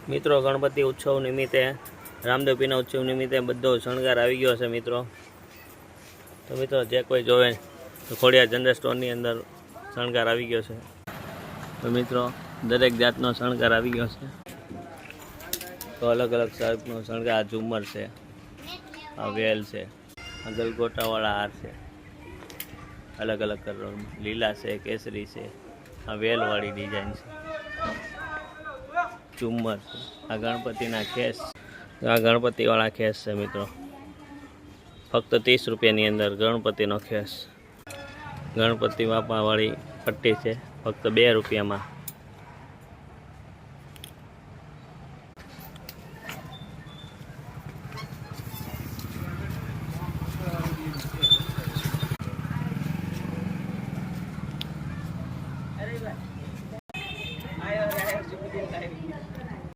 મિત્રો ગણપતિ ઉત્સવ નિમિત્તે રામદેવપીરના ઉત્સવ નિમિત્તે બધો શણગાર આવી ગયો છે મિત્રો. તો મિત્રો જે કોઈ જોવે તો ખોડિયાર જનરલ સ્ટોરની અંદર શણગાર આવી ગયો છે. તો મિત્રો દરેક જાતનો શણગાર આવી ગયો છે. તો અલગ અલગ ટાઈપનો શણગાર, ઝુમ્મર છે, આ વેલ છે, આ ગલગોટાવાળા હાર છે, અલગ અલગ કલર, લીલા છે, કેસરી છે, આ વેલવાળી ડિઝાઇન છે, ઝુમ્મર છે, આ ગણપતિના ખેસ, આ ગણપતિવાળા ખેસ છે મિત્રો. ફક્ત 30 રૂપિયાની અંદર ગણપતિનો ખેસ. ગણપતિ બાપાવાળી પટ્ટી છે ફક્ત 2 રૂપિયામાં.